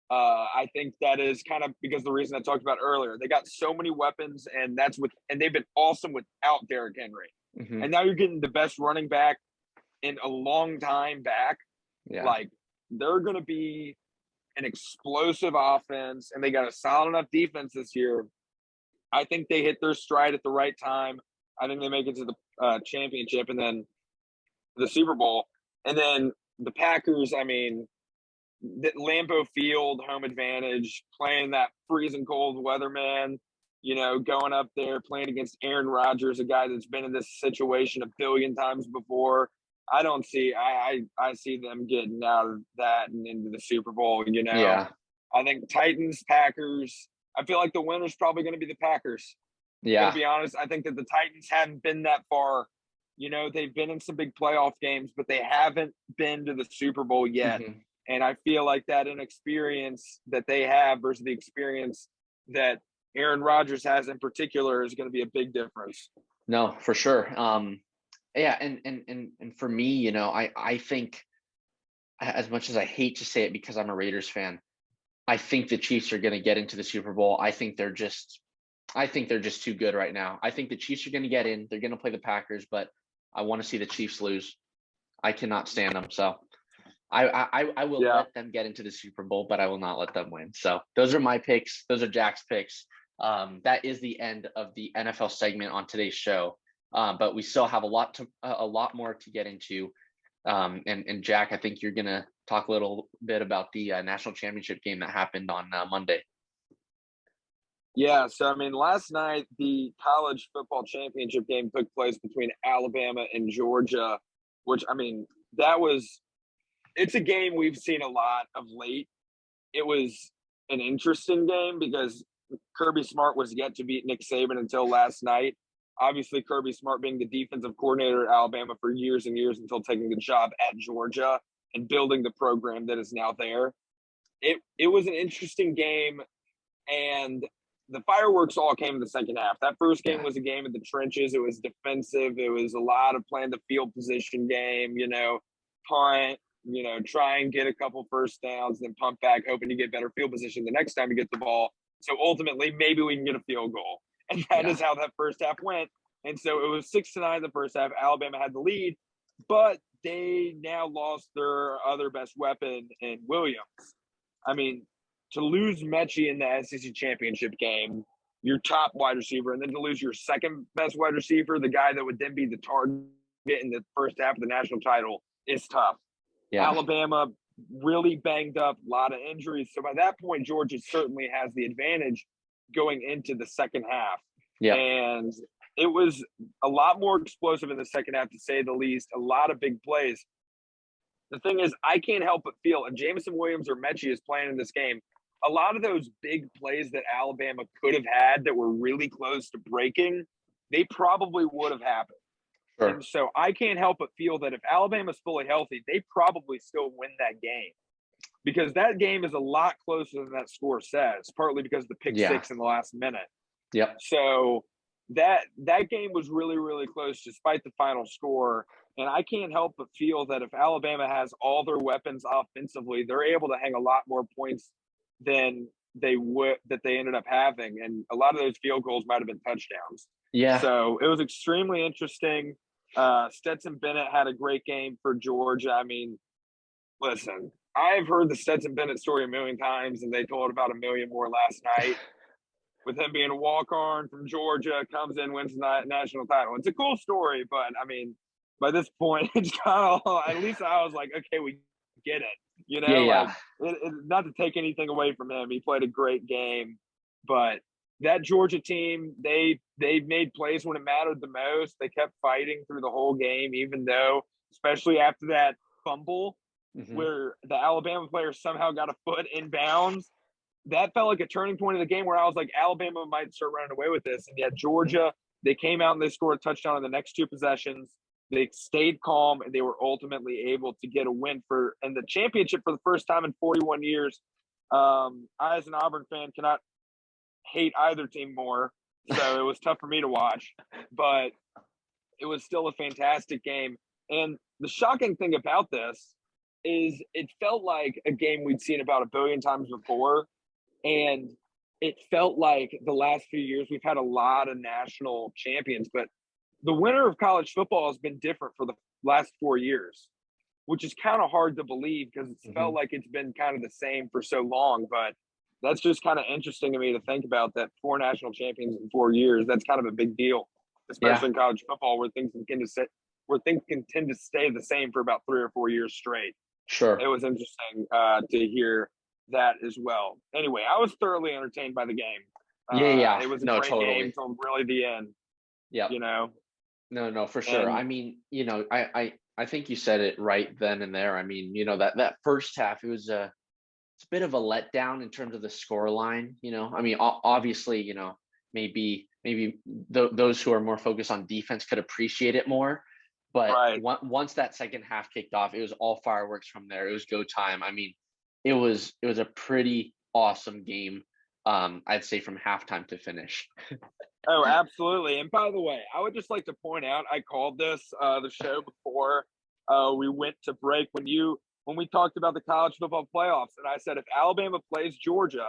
I think that is kind of because the reason I talked about earlier. They got so many weapons, and they've been awesome without Derrick Henry. Mm-hmm. And now you're getting the best running back in a long time back. Yeah. Like, they're going to be an explosive offense, and they got a solid enough defense this year. I think they hit their stride at the right time. I think they make it to the championship and then the Super Bowl. And then the Packers, I mean, the Lambeau Field, home advantage, playing that freezing cold weather, man, going up there, playing against Aaron Rodgers, a guy that's been in this situation a billion times before. I see them getting out of that and into the Super Bowl, Yeah. I think Titans, Packers. I feel like the winner's probably going to be the Packers. Yeah. To be honest, I think that the Titans haven't been that far. They've been in some big playoff games, but they haven't been to the Super Bowl yet. Mm-hmm. And I feel like that inexperience that they have versus the experience that Aaron Rodgers has in particular is going to be a big difference. No, for sure. Yeah, and for me, I think, as much as I hate to say it because I'm a Raiders fan, I think the Chiefs are going to get into the Super Bowl. I think they're just too good right now. I think the Chiefs are going to get in. They're going to play the Packers, but I want to see the Chiefs lose. I cannot stand them. So I will let them get into the Super Bowl, but I will not let them win. So those are my picks. Those are Jack's picks. That is the end of the NFL segment on today's show. But we still have a lot more to get into. And Jack, I think you're going to talk a little bit about the national championship game that happened on Monday. Yeah, so I mean, last night the college football championship game took place between Alabama and Georgia, which, I mean, it's a game we've seen a lot of late. It was an interesting game because Kirby Smart was yet to beat Nick Saban until last night. Obviously, Kirby Smart being the defensive coordinator at Alabama for years and years until taking the job at Georgia and building the program that is now there. It was an interesting game, and the fireworks all came in the second half. That first game was a game of the trenches. It was defensive. It was a lot of playing the field position game, punt, try and get a couple first downs, then pump back, hoping to get better field position the next time you get the ball. So ultimately, maybe we can get a field goal. And that is how that first half went. And so it was 6-9 the first half. Alabama had the lead, but they now lost their other best weapon in Williams. I mean, to lose Mechie in the SEC championship game, your top wide receiver, and then to lose your second best wide receiver, the guy that would then be the target in the first half of the national title, is tough. Yeah. Alabama really banged up, a lot of injuries. So by that point, Georgia certainly has the advantage going into the second half. Yeah. And it was a lot more explosive in the second half, to say the least. A lot of big plays. The thing is, I can't help but feel, and Jameson Williams or Mechie is playing in this game, a lot of those big plays that Alabama could have had that were really close to breaking, they probably would have happened. Sure. And so I can't help but feel that if Alabama's fully healthy, they probably still win that game. Because that game is a lot closer than that score says, partly because of the pick six in the last minute. Yep. So that game was really, really close despite the final score. And I can't help but feel that if Alabama has all their weapons offensively, they're able to hang a lot more points than they ended up having. And a lot of those field goals might have been touchdowns. Yeah. So it was extremely interesting. Stetson Bennett had a great game for Georgia. I mean, listen, I've heard the Stetson Bennett story a million times, and they told about a million more last night with him being a walk-on from Georgia, comes in, wins the national title. It's a cool story, but I mean, by this point, it's kind of, at least I was like, okay, we get it. You Yeah, know, like yeah. not to take anything away from him, he played a great game, but that Georgia team, they made plays when it mattered the most. They kept fighting through the whole game, even though, especially after that fumble Hmm. where the Alabama player somehow got a foot in bounds. That felt like a turning point of the game where I was like, Alabama might start running away with this. And yet Georgia, they came out and they scored a touchdown in the next two possessions. They stayed calm and they were ultimately able to get a win for and the championship for the first time in 41 years. I, as an Auburn fan, cannot hate either team more. So it was tough for me to watch, but it was still a fantastic game. And the shocking thing about this is it felt like a game we'd seen about a billion times before. And it felt like the last few years we've had a lot of national champions, but the winner of college football has been different for the last 4 years, which is kind of hard to believe because it's Hmm. felt like it's been kind of the same for so long. But that's just kind of interesting to me to think about that 4 national champions in 4 years. That's kind of a big deal, Yeah, especially in college football where things can tend to stay the same for about 3 or 4 years straight. It sure. was interesting to hear that as well. Anyway, I was thoroughly entertained by the game. Yeah, yeah. It was a No, great game totally. till really the end, Yep. you know. No, no, for sure. And I mean, I think you said it right then and there. I mean, that first half, it's a bit of a letdown in terms of the score line. I mean, obviously, maybe those who are more focused on defense could appreciate it more. But right, once that second half kicked off, it was all fireworks from there. It was go time. I mean, it was a pretty awesome game. I'd say from halftime to finish. oh, absolutely. And by the way, I would just like to point out I called this the show before we went to break when we talked about the college football playoffs, and I said if Alabama plays Georgia,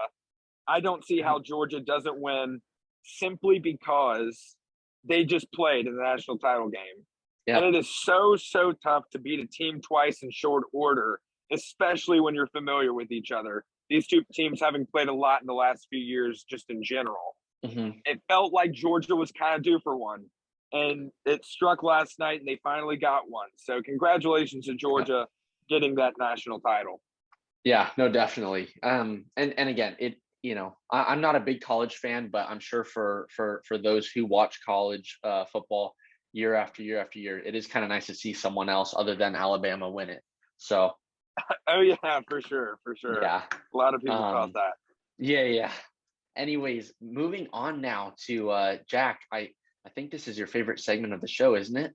I don't see Mhm. how Georgia doesn't win simply because they just played in the national title game. And Yep. it is so tough to beat a team twice in short order, especially when you're familiar with each other. These two teams having played a lot in the last few years, just in general. Hmm. It felt like Georgia was kind of due for one. And it struck last night, and they finally got one. So, congratulations to Yep. Georgia getting that national title. Yeah, no, definitely. And again, I'm not a big college fan, but I'm sure for those who watch college football year after year after year, it is kind of nice to see someone else other than Alabama win it. So Oh, yeah, for sure. For sure. yeah, A lot of people thought um, that. yeah, yeah. Anyways, moving on now to Jack. I think this is your favorite segment of the show, isn't it?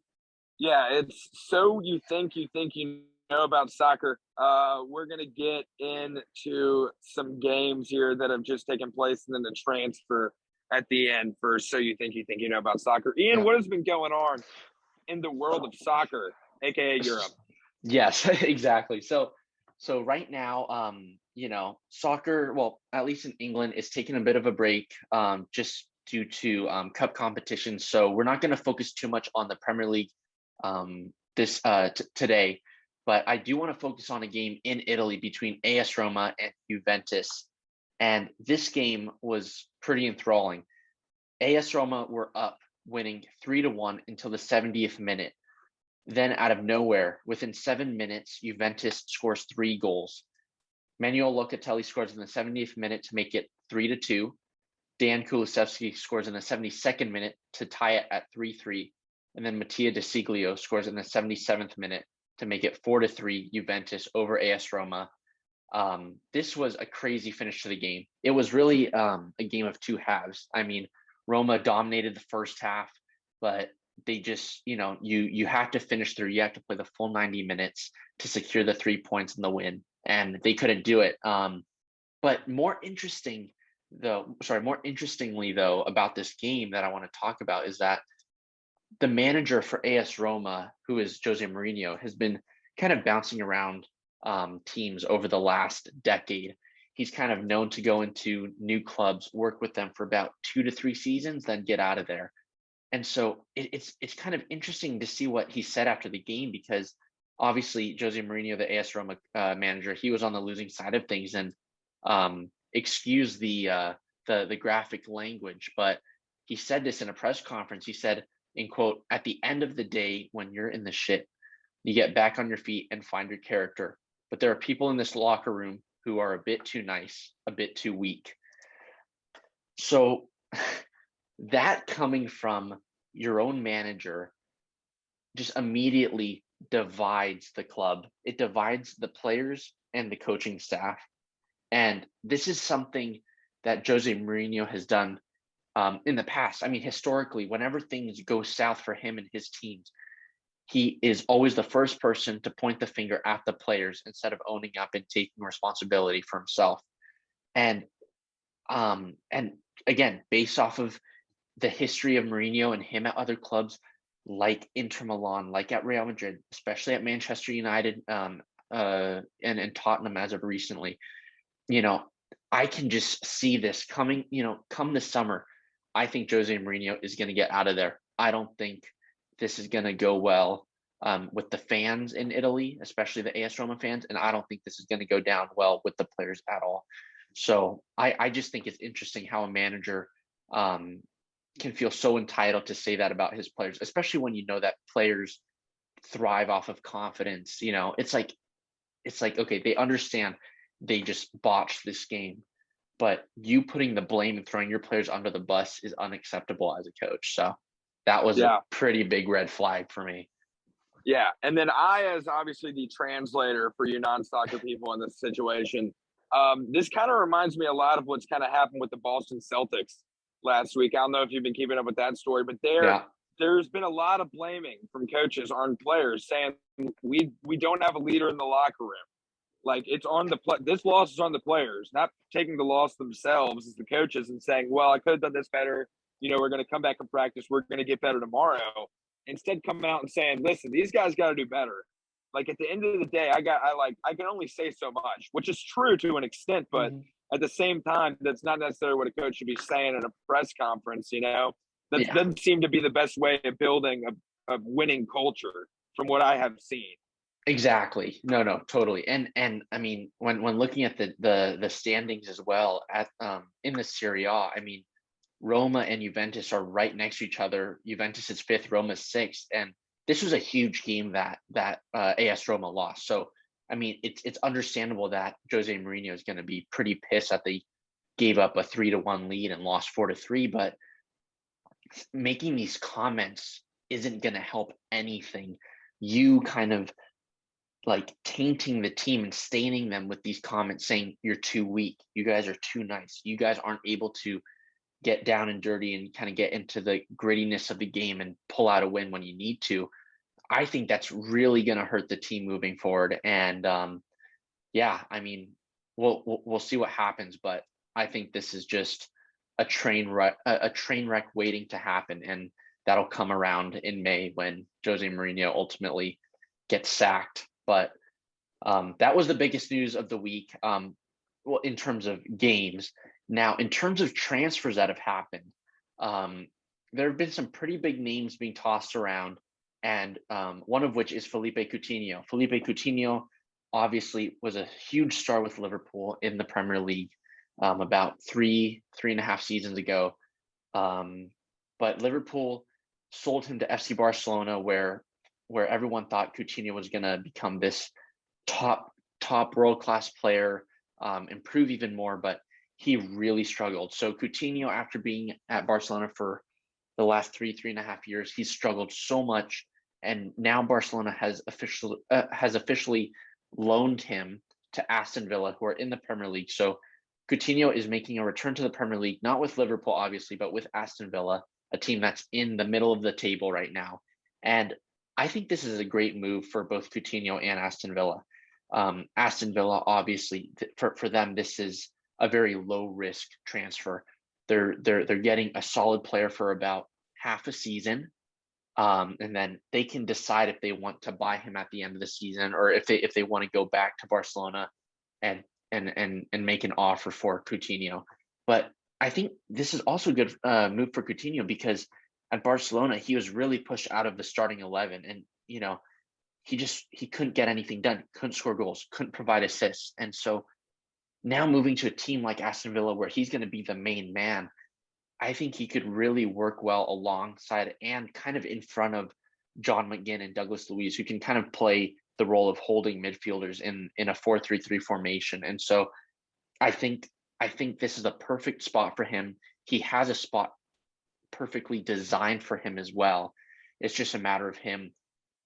Yeah, it's so you think you know about soccer. We're gonna get into some games here that have just taken place, and then the transfer at the end for so you think you know about soccer. Ian, Yeah. what has been going on in the world of soccer, aka Europe? Yes, exactly. So right now, soccer, well, at least in England, is taking a bit of a break, just due to cup competition. So we're not going to focus too much on the Premier League this today, but I do want to focus on a game in Italy between AS Roma and Juventus, and this game was pretty enthralling. AS Roma were up, winning 3-1 until the 70th minute. Then, out of nowhere, within 7 minutes, Juventus scores 3 goals. Manuel Locatelli scores in the 70th minute to make it 3-2. Dan Kulusevski scores in the 72nd minute to tie it at 3-3. And then Mattia De Siglio scores in the 77th minute to make it 4-3 Juventus over AS Roma. This was a crazy finish to the game. It was really a game of two halves. I mean, Roma dominated the first half, but they just, you have to finish through. You have to play the full 90 minutes to secure the 3 points and the win, and they couldn't do it. But more interestingly though, about this game that I want to talk about is that the manager for AS Roma, who is Jose Mourinho, has been kind of bouncing around teams over the last decade. He's kind of known to go into new clubs, work with them for about 2 to 3 seasons, then get out of there. And so it's kind of interesting to see what he said after the game because obviously Jose Mourinho, the AS Roma manager, he was on the losing side of things, and excuse the graphic language, but he said this in a press conference. He said, in quote, "At the end of the day, when you're in the shit, you get back on your feet and find your character. But there are people in this locker room who are a bit too nice, a bit too weak." So that coming from your own manager just immediately divides the club. It divides the players and the coaching staff. And this is something that Jose Mourinho has done in the past. I mean, historically, whenever things go south for him and his teams, he is always the first person to point the finger at the players instead of owning up and taking responsibility for himself. And again, based off of the history of Mourinho and him at other clubs like Inter Milan, like at Real Madrid, especially at Manchester United, and Tottenham as of recently, I can just see this coming, come this summer. I think Jose Mourinho is going to get out of there. I don't think this is going to go well with the fans in Italy, especially the AS Roma fans, and I don't think this is going to go down well with the players at all. So I just think it's interesting how a manager can feel so entitled to say that about his players, especially when you know that players thrive off of confidence. It's like, okay, they understand they just botched this game, but you putting the blame and throwing your players under the bus is unacceptable as a coach. So that was a pretty big red flag for me. Yeah. And then as obviously the translator for you non-soccer people in this situation, this kind of reminds me a lot of what's kind of happened with the Boston Celtics last week. I don't know if you've been keeping up with that story, but there's been a lot of blaming from coaches on players saying we don't have a leader in the locker room. Like, it's on this loss is on the players, not taking the loss themselves as the coaches and saying, well, I could have done this better. We're going to come back and practice. We're going to get better tomorrow. Instead, coming out and saying, listen, these guys got to do better. Like, at the end of the day, I can only say so much, which is true to an extent, but at the same time, that's not necessarily what a coach should be saying in a press conference. That doesn't seem to be the best way of building a winning culture from what I have seen. Exactly. No, totally. And I mean, when looking at the standings as well at in the Serie A, I mean, Roma and Juventus are right next to each other. Juventus is 5th, Roma is 6th, and this was a huge game that AS Roma lost. So I mean, it's understandable that Jose Mourinho is going to be pretty pissed that they gave up a 3-1 lead and lost 4-3. But making these comments isn't going to help anything. You kind of like tainting the team and staining them with these comments saying you're too weak, you guys are too nice, you guys aren't able to get down and dirty and kind of get into the grittiness of the game and pull out a win when you need to. I think that's really going to hurt the team moving forward. And I mean, we'll see what happens, but I think this is just a train wreck waiting to happen, and that'll come around in May when Jose Mourinho ultimately gets sacked. But that was the biggest news of the week. Well, in terms of games. Now, in terms of transfers that have happened, there have been some pretty big names being tossed around, and one of which is Felipe Coutinho. Felipe Coutinho obviously was a huge star with Liverpool in the Premier League about three and a half seasons ago. But Liverpool sold him to FC Barcelona, where everyone thought Coutinho was going to become this top world-class player, improve even more, but he really struggled. So Coutinho, after being at Barcelona for the last three and a half years, he's struggled so much, and now Barcelona has officially loaned him to Aston Villa, who are in the Premier League. So Coutinho is making a return to the Premier League, not with Liverpool, obviously, but with Aston Villa, a team that's in the middle of the table right now. And I think this is a great move for both Coutinho and Aston Villa. Aston Villa, obviously, for them, this is a very low risk transfer. They're getting a solid player for about half a season, and then they can decide if they want to buy him at the end of the season, or if they want to go back to Barcelona and make an offer for Coutinho. But I think this is also a good move for Coutinho, because at Barcelona he was really pushed out of the starting 11, and he couldn't get anything done, couldn't score goals, couldn't provide assists. And so now moving to a team like Aston Villa where he's going to be the main man, I think he could really work well alongside and kind of in front of John McGinn and Douglas Luiz, who can kind of play the role of holding midfielders in a 4-3-3 formation. And so I think this is a perfect spot for him. He has a spot perfectly designed for him as well. It's just a matter of him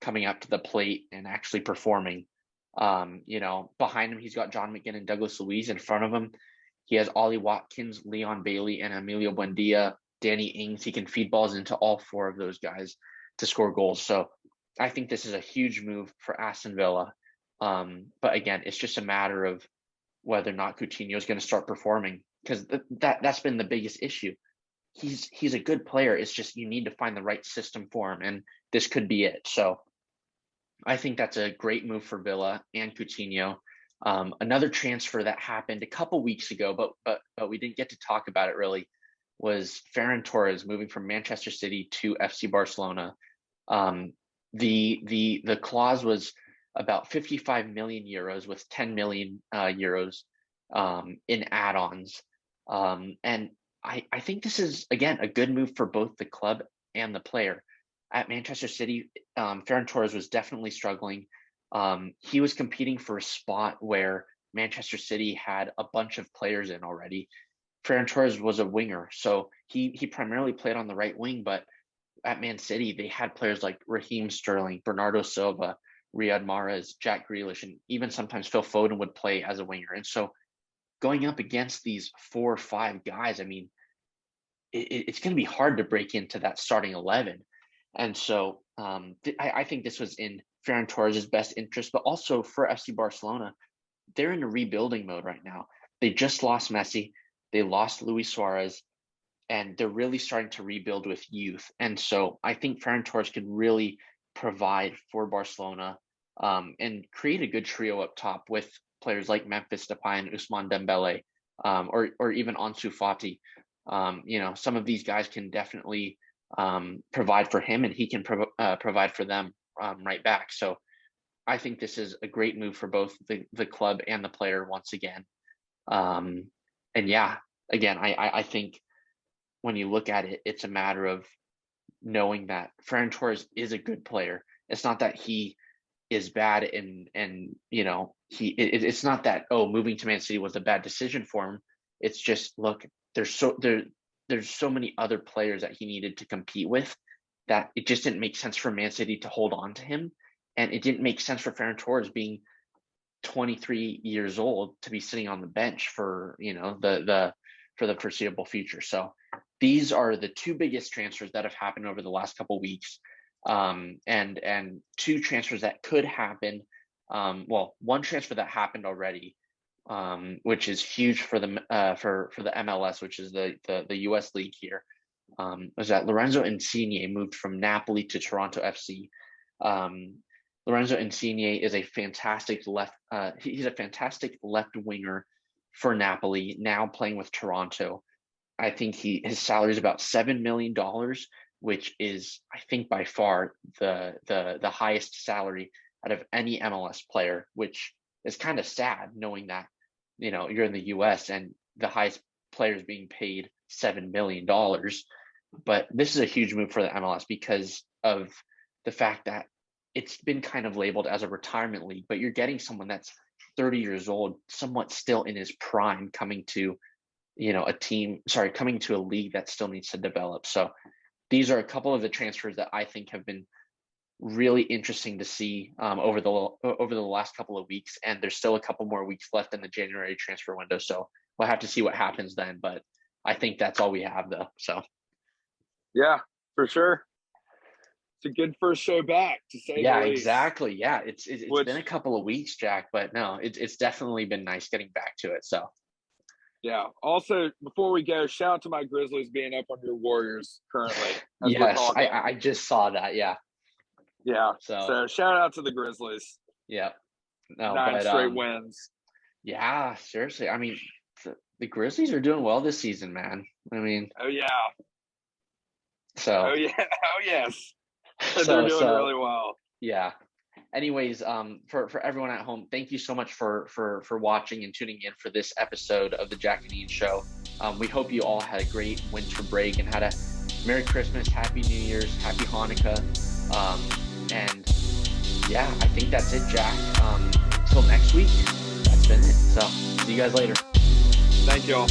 coming up to the plate and actually performing. Behind him, he's got John McGinn and Douglas Luiz. In front of him, he has Ollie Watkins, Leon Bailey, and Emilio Buendia, Danny Ings. He can feed balls into all four of those guys to score goals. So I think this is a huge move for Aston Villa. But again, it's just a matter of whether or not Coutinho is going to start performing, because that's been the biggest issue. He's a good player. It's just you need to find the right system for him, and this could be it. So I think that's a great move for Villa and Coutinho. Another transfer that happened a couple weeks ago, but we didn't get to talk about it really, was Ferran Torres moving from Manchester City to FC Barcelona. The clause was about 55 million euros with 10 million euros in add-ons. And I think this is, again, a good move for both the club and the player. At Manchester City, Ferran Torres was definitely struggling. He was competing for a spot where Manchester City had a bunch of players in already. Ferran Torres was a winger, so he primarily played on the right wing, but at Man City, they had players like Raheem Sterling, Bernardo Silva, Riyad Mahrez, Jack Grealish, and even sometimes Phil Foden would play as a winger. And so going up against these 4 or 5 guys, I mean, it's going to be hard to break into that starting 11. And so I think this was in Ferran Torres' best interest, but also for FC Barcelona. They're in a rebuilding mode right now. They just lost Messi. They lost Luis Suarez, and they're really starting to rebuild with youth. And so I think Ferran Torres could really provide for Barcelona and create a good trio up top with players like Memphis Depay and Ousmane Dembele, or even Ansu Fati. Some of these guys can definitely provide for him, and he can provide for them right back. So I think this is a great move for both the club and the player once again. And yeah, again, I think when you look at it, it's a matter of knowing that Ferran Torres is a good player. It's not that he is bad and it's not that, moving to Man City was a bad decision for him. It's just, look, there's so many other players that he needed to compete with that it just didn't make sense for Man City to hold on to him. And it didn't make sense for Ferran Torres, being 23 years old, to be sitting on the bench for the foreseeable future. So these are the 2 biggest transfers that have happened over the last couple of weeks, and 2 transfers that could happen. One transfer that happened already, which is huge for the MLS, which is the US league here, was that Lorenzo Insigne moved from Napoli to Toronto FC. Lorenzo Insigne is a fantastic he's a fantastic left winger for Napoli, now playing with Toronto. I think his salary is about $7 million, which is, I think, by far the highest salary out of any MLS player, which is kind of sad knowing that, you're in the US and the highest player is being paid $7 million. But this is a huge move for the MLS because of the fact that it's been kind of labeled as a retirement league, but you're getting someone that's 30 years old, somewhat still in his prime, coming to a league that still needs to develop. So these are a couple of the transfers that I think have been really interesting to see over the last couple of weeks, and there's still a couple more weeks left in the January transfer window, so we'll have to see what happens then. But I think that's all we have, though. So yeah, for sure, it's a good first show back, to say the least. Exactly. Yeah, it's been a couple of weeks, Jack, but no, it's definitely been nice getting back to it. So yeah. Also, before we go, shout out to my Grizzlies being up on your Warriors currently. Yes, I just saw that. Yeah. Yeah. So shout out to the Grizzlies. Yeah. No, 9 straight wins. Yeah, seriously. I mean, the Grizzlies are doing well this season, man. I mean. Oh yeah. So. Oh yeah. Oh yes. They're doing really well. Yeah. anyways, for everyone at home, thank you so much for watching and tuning in for this episode of the Jack and Ian Show. We hope you all had a great winter break and had a Merry Christmas, Happy New Year's, Happy Hanukkah. And yeah, I think that's it, Jack. Until next week, that's been it. So see you guys later. Thank you all.